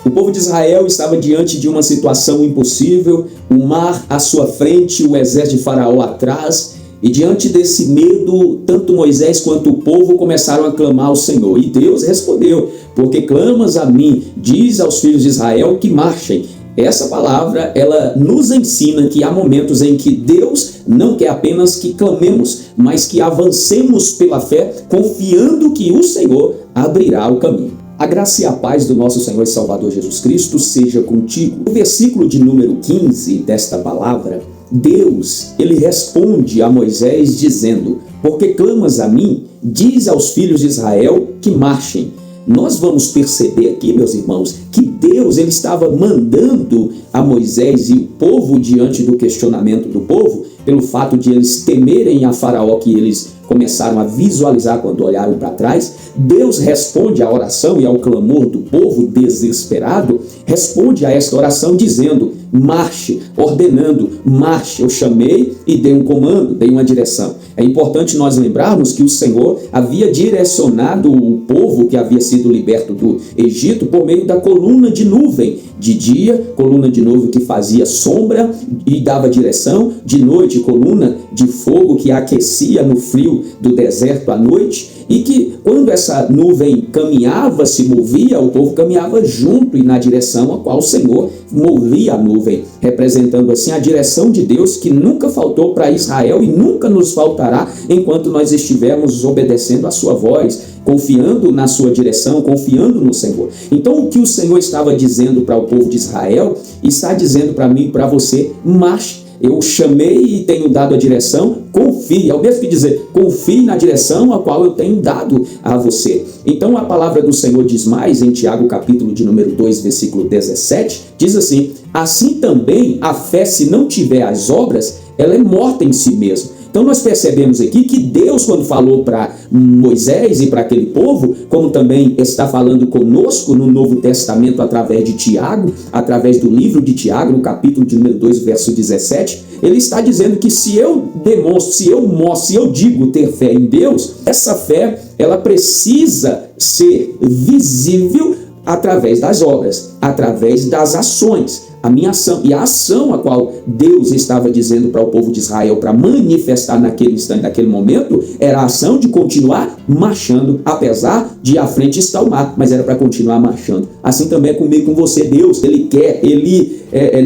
O povo de Israel estava diante de uma situação impossível, o mar à sua frente, o exército de Faraó atrás, e diante desse medo, tanto Moisés quanto o povo começaram a clamar ao Senhor. E Deus respondeu: porque clamas a mim, diz aos filhos de Israel que marchem. Essa palavra, ela nos ensina que há momentos em que Deus não quer apenas que clamemos, mas que avancemos pela fé, confiando que o Senhor abrirá o caminho. A graça e a paz do nosso Senhor e Salvador Jesus Cristo seja contigo. No versículo de número 15 desta palavra, Deus, ele responde a Moisés dizendo: porque clamas a mim, diz aos filhos de Israel que marchem. Nós vamos perceber aqui, meus irmãos, que Deus, ele estava mandando a Moisés e o povo diante do questionamento do povo, pelo fato de eles temerem a Faraó, que eles começaram a visualizar quando olharam para trás. Deus responde à oração e ao clamor do povo desesperado, responde a esta oração dizendo: marche, ordenando, marche. Eu chamei e dei um comando, dei uma direção. É importante nós lembrarmos que o Senhor havia direcionado o povo que havia sido liberto do Egito por meio da coluna de nuvem. De dia, coluna de nuvem que fazia sombra e dava direção. De noite, coluna de fogo que aquecia no frio do deserto à noite. E que quando essa nuvem caminhava, se movia, o povo caminhava junto e na direção a qual o Senhor movia a nuvem, representando assim a direção de Deus que nunca faltou para Israel e nunca nos faltará enquanto nós estivermos obedecendo a sua voz, confiando na sua direção, confiando no Senhor. Então o que o Senhor estava dizendo para o povo de Israel, está dizendo para mim e para você: marche. Eu chamei e tenho dado a direção, confie. É o mesmo que dizer, confie na direção a qual eu tenho dado a você. Então a palavra do Senhor diz mais, em Tiago capítulo de número 2, versículo 17, diz assim: assim também a fé, se não tiver as obras, ela é morta em si mesma. Então nós percebemos aqui que Deus, quando falou para Moisés e para aquele povo, como também está falando conosco no Novo Testamento através de Tiago, através do livro de Tiago, no capítulo de número 2, verso 17, ele está dizendo que se eu demonstro, se eu mostro, se eu digo ter fé em Deus, essa fé, ela precisa ser visível através das obras, através das ações. A minha ação e a ação a qual Deus estava dizendo para o povo de Israel para manifestar naquele instante, naquele momento, era a ação de continuar marchando, apesar de à frente estar o mar, mas era para continuar marchando. Assim também é comigo, com você. Deus, ele quer,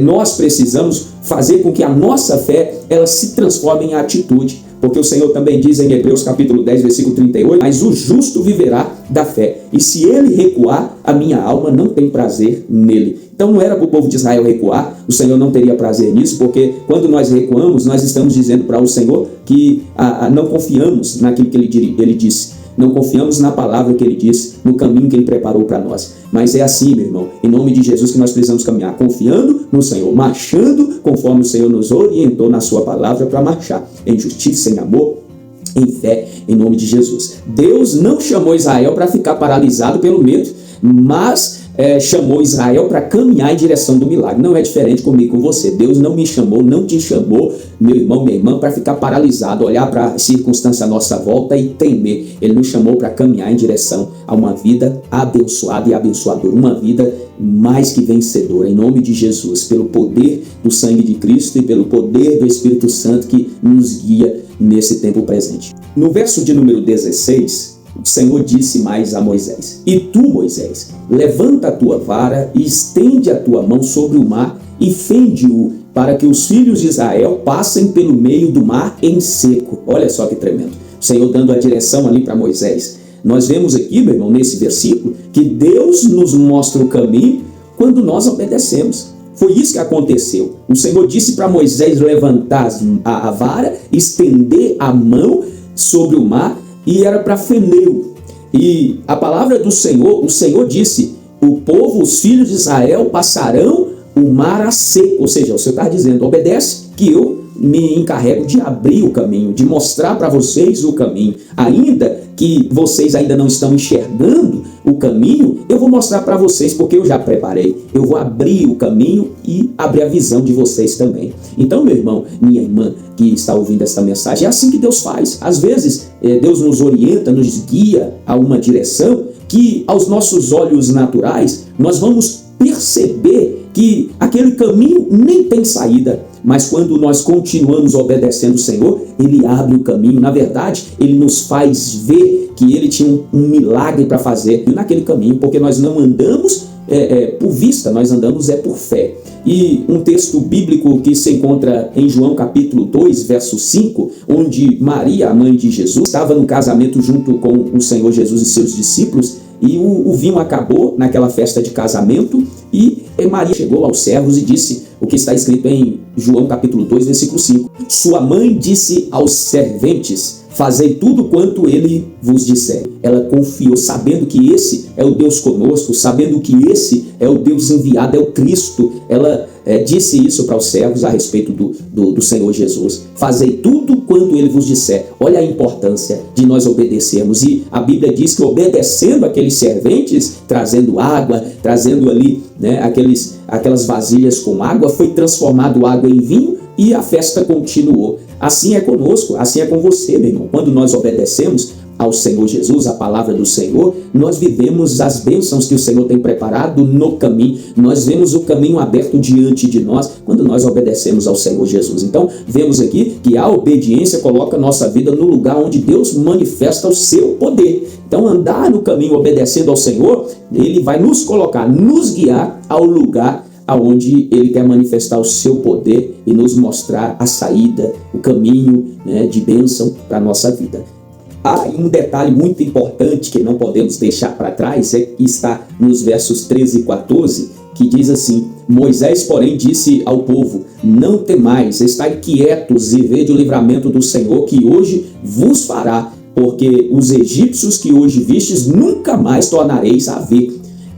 nós precisamos fazer com que a nossa fé, ela se transforme em atitude. Porque o Senhor também diz em Hebreus capítulo 10, versículo 38, mas o justo viverá da fé, e se ele recuar, a minha alma não tem prazer nele. Então não era para o povo de Israel recuar, o Senhor não teria prazer nisso, porque quando nós recuamos, nós estamos dizendo para o Senhor que não confiamos naquilo que ele disse. Não confiamos na palavra que ele disse, no caminho que ele preparou para nós. Mas é assim, meu irmão, em nome de Jesus, que nós precisamos caminhar, confiando no Senhor, marchando conforme o Senhor nos orientou na sua palavra para marchar, em justiça, em amor, em fé, em nome de Jesus. Deus não chamou Israel para ficar paralisado pelo medo, mas chamou Israel para caminhar em direção do milagre. Não é diferente comigo, com você. Deus não me chamou, não te chamou, meu irmão, minha irmã, para ficar paralisado, olhar para a circunstância à nossa volta e temer. Ele nos chamou para caminhar em direção a uma vida abençoada e abençoadora, uma vida mais que vencedora, em nome de Jesus, pelo poder do sangue de Cristo e pelo poder do Espírito Santo que nos guia nesse tempo presente. No verso de número 16, o Senhor disse mais a Moisés: e tu, Moisés, levanta a tua vara e estende a tua mão sobre o mar e fende-o, para que os filhos de Israel passem pelo meio do mar em seco. Olha só que tremendo. O Senhor dando a direção ali para Moisés. Nós vemos aqui, meu irmão, nesse versículo, que Deus nos mostra o caminho quando nós obedecemos. Foi isso que aconteceu. O Senhor disse para Moisés levantar a vara, estender a mão sobre o mar, e era para fendê-lo. E a palavra do Senhor, o Senhor disse: o povo, os filhos de Israel passarão o mar a seco. Ou seja, o Senhor está dizendo: obedece que eu me encarrego de abrir o caminho, de mostrar para vocês o caminho. Ainda que vocês ainda não estão enxergando o caminho, eu vou mostrar para vocês, porque eu já preparei. Eu vou abrir o caminho e abrir a visão de vocês também. Então, meu irmão, minha irmã que está ouvindo essa mensagem, é assim que Deus faz. Às vezes, Deus nos orienta, nos guia a uma direção que aos nossos olhos naturais nós vamos perceber que aquele caminho nem tem saída, mas quando nós continuamos obedecendo o Senhor, Ele abre o caminho. Na verdade, Ele nos faz ver que Ele tinha um milagre para fazer naquele caminho, porque nós não andamos por vista, nós andamos por fé. E um texto bíblico que se encontra em João capítulo 2, verso 5, onde Maria, a mãe de Jesus, estava no casamento junto com o Senhor Jesus e seus discípulos, e o vinho acabou naquela festa de casamento, e Maria chegou aos servos e disse o que está escrito em João capítulo 2, versículo 5. Sua mãe disse aos serventes: fazei tudo quanto ele vos disser. Ela confiou, sabendo que esse é o Deus conosco, sabendo que esse é o Deus enviado, é o Cristo. Ela disse isso para os servos a respeito do Senhor Jesus. Fazei tudo quanto ele vos disser. Olha a importância de nós obedecermos. E a Bíblia diz que obedecendo aqueles serventes, trazendo água, trazendo ali aquelas vasilhas com água, foi transformado água em vinho e a festa continuou. Assim é conosco, assim é com você, meu irmão. Quando nós obedecemos ao Senhor Jesus, a palavra do Senhor, nós vivemos as bênçãos que o Senhor tem preparado no caminho. Nós vemos o caminho aberto diante de nós quando nós obedecemos ao Senhor Jesus. Então, vemos aqui que a obediência coloca a nossa vida no lugar onde Deus manifesta o seu poder. Então, andar no caminho obedecendo ao Senhor, Ele vai nos colocar, nos guiar ao lugar aonde Ele quer manifestar o seu poder e nos mostrar a saída, o caminho de bênção para a nossa vida. Há um detalhe muito importante que não podemos deixar para trás, que está nos versos 13 e 14, que diz assim: Moisés, porém, disse ao povo: não temais, estai quietos e vede o livramento do Senhor que hoje vos fará, porque os egípcios que hoje vistes nunca mais tornareis a ver.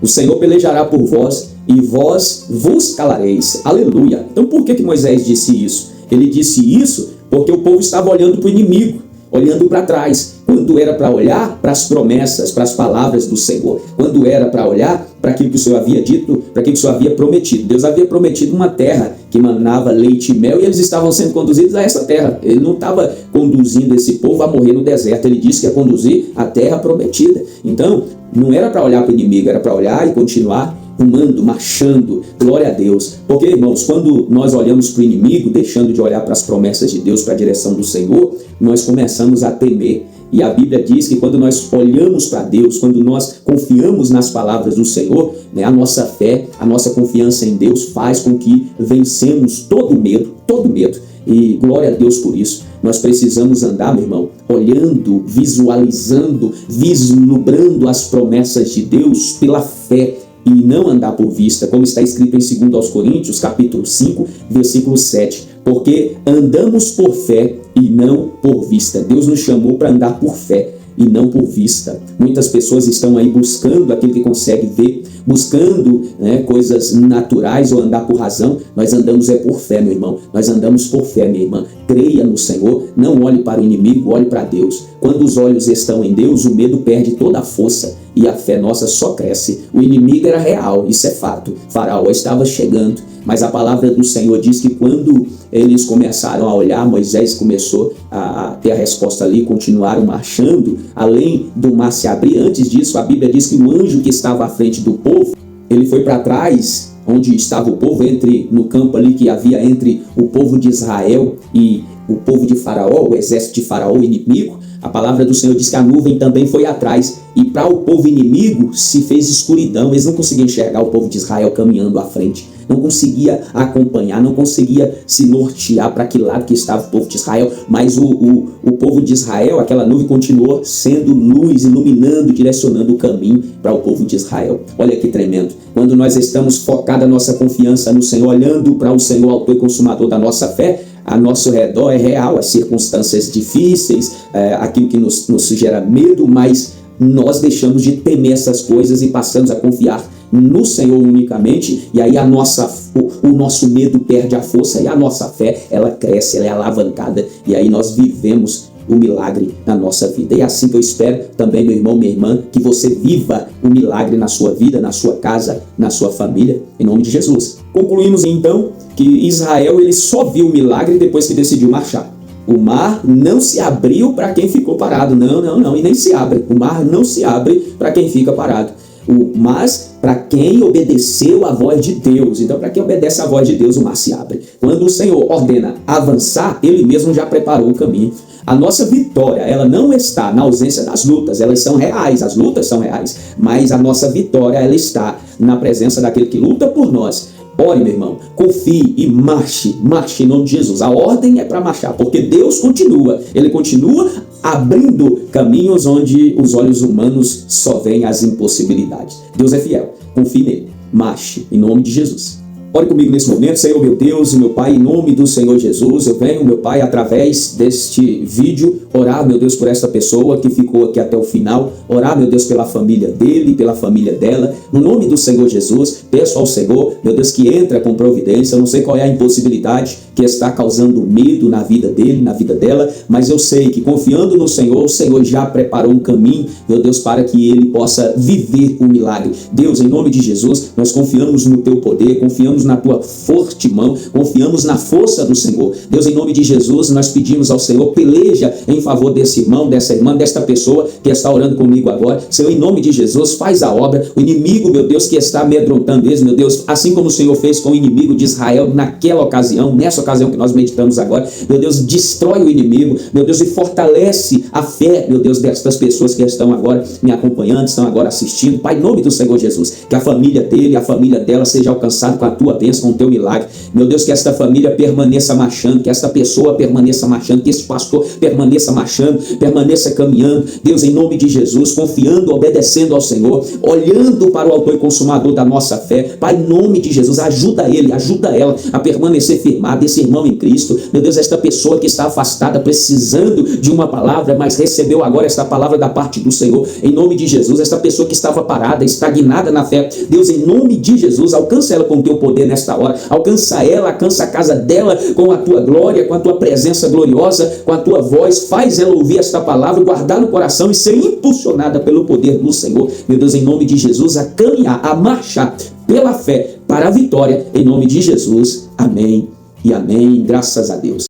O Senhor pelejará por vós e vós vos calareis. Aleluia! Então por que Moisés disse isso? Ele disse isso porque o povo estava olhando para o inimigo, olhando para trás, quando era para olhar para as promessas, para as palavras do Senhor, quando era para olhar para aquilo que o Senhor havia dito, para aquilo que o Senhor havia prometido. Deus havia prometido uma terra que manava leite e mel, e eles estavam sendo conduzidos a essa terra. Ele não estava conduzindo esse povo a morrer no deserto, ele disse que ia conduzir a terra prometida. Então, não era para olhar para o inimigo, era para olhar e continuar rumando, marchando. Glória a Deus. Porque, irmãos, quando nós olhamos para o inimigo, deixando de olhar para as promessas de Deus, para a direção do Senhor, nós começamos a temer. E a Bíblia diz que quando nós olhamos para Deus, quando nós confiamos nas palavras do Senhor, a nossa fé, a nossa confiança em Deus faz com que vencemos todo medo, todo medo. E glória a Deus por isso. Nós precisamos andar, meu irmão, olhando, visualizando, vislumbrando as promessas de Deus pela fé, e não andar por vista, como está escrito em 2 Coríntios, capítulo 5, versículo 7. Porque andamos por fé e não por vista. Deus nos chamou para andar por fé e não por vista. Muitas pessoas estão aí buscando aquilo que consegue ver, buscando coisas naturais ou andar por razão. Nós andamos por fé, meu irmão. Nós andamos por fé, minha irmã. Creia no Senhor, não olhe para o inimigo, olhe para Deus. Quando os olhos estão em Deus, o medo perde toda a força e a fé nossa só cresce. O inimigo era real, isso é fato. Faraó estava chegando, mas a palavra do Senhor diz que quando eles começaram a olhar, Moisés começou a ter a resposta ali, continuaram marchando, além do mar se abrir. Antes disso, a Bíblia diz que o anjo que estava à frente do povo, ele foi para trás, onde estava o povo, no campo ali que havia entre o povo de Israel e o povo de Faraó, o exército de Faraó, o inimigo. A palavra do Senhor diz que a nuvem também foi atrás, e para o povo inimigo se fez escuridão. Eles não conseguiam enxergar o povo de Israel caminhando à frente, não conseguia acompanhar, não conseguia se nortear para que lado que estava o povo de Israel. Mas o povo de Israel, aquela nuvem continuou sendo luz, iluminando, direcionando o caminho para o povo de Israel. Olha que tremendo. Quando nós estamos focados a nossa confiança no Senhor, olhando para o Senhor, autor e consumador da nossa fé, a nosso redor é real, as circunstâncias difíceis, aquilo que nos gera medo, mas nós deixamos de temer essas coisas e passamos a confiar no Senhor unicamente, e aí o nosso medo perde a força e a nossa fé, ela cresce, ela é alavancada, e aí nós vivemos o milagre na nossa vida. E é assim que eu espero também, meu irmão, minha irmã, que você viva o milagre na sua vida, na sua casa, na sua família, em nome de Jesus. Concluímos então que Israel ele só viu o milagre depois que decidiu marchar. O mar não se abriu para quem ficou parado. Não, e nem se abre. O mar não se abre para quem fica parado. Mas para quem obedeceu a voz de Deus. Então, para quem obedece a voz de Deus, o mar se abre. Quando o Senhor ordena avançar, Ele mesmo já preparou o caminho. A nossa vitória, ela não está na ausência das lutas, elas são reais, as lutas são reais, mas a nossa vitória, ela está na presença daquele que luta por nós. Ore, meu irmão, confie e marche em nome de Jesus. A ordem é para marchar, porque Deus continua, Ele continua abrindo caminhos onde os olhos humanos só veem as impossibilidades. Deus é fiel, confie nele, marche em nome de Jesus. Ore comigo nesse momento. Senhor, meu Deus e meu Pai, em nome do Senhor Jesus, eu venho, meu Pai, através deste vídeo, orar, meu Deus, por essa pessoa que ficou aqui até o final, orar, meu Deus, pela família dele, pela família dela, no nome do Senhor Jesus, peço ao Senhor, meu Deus, que entra com providência. Eu não sei qual é a impossibilidade que está causando medo na vida dele, na vida dela, mas eu sei que confiando no Senhor, o Senhor já preparou um caminho, meu Deus, para que ele possa viver o milagre. Deus, em nome de Jesus, nós confiamos no teu poder, confiamos na tua forte mão, confiamos na força do Senhor. Deus, em nome de Jesus, nós pedimos ao Senhor, peleja em favor desse irmão, dessa irmã, desta pessoa que está orando comigo agora. Senhor, em nome de Jesus, faz a obra. O inimigo, meu Deus, que está amedrontando eles, meu Deus, assim como o Senhor fez com o inimigo de Israel naquela ocasião, nessa ocasião que nós meditamos agora, meu Deus, destrói o inimigo, meu Deus, e fortalece a fé, meu Deus, destas pessoas que estão agora me acompanhando, estão agora assistindo. Pai, em nome do Senhor Jesus, que a família dele, a família dela seja alcançada com a tua bênção, com o teu milagre. Meu Deus, que esta família permaneça marchando, que esta pessoa permaneça marchando, que esse pastor permaneça marchando, permaneça caminhando. Deus, em nome de Jesus, confiando, obedecendo ao Senhor, olhando para o autor e consumador da nossa fé. Pai, em nome de Jesus, ajuda ele, ajuda ela a permanecer firmado, esse irmão em Cristo. Meu Deus, esta pessoa que está afastada, precisando de uma palavra, mas recebeu agora esta palavra da parte do Senhor. Em nome de Jesus, esta pessoa que estava parada, estagnada na fé, Deus, em nome de Jesus, alcança ela com o teu poder nesta hora, alcança ela, alcança a casa dela com a tua glória, com a tua presença gloriosa, com a tua voz, faz ela ouvir esta palavra, guardar no coração e ser impulsionada pelo poder do Senhor. Meu Deus, em nome de Jesus, a caminhar, a marchar pela fé para a vitória, em nome de Jesus. Amém e amém. Graças a Deus.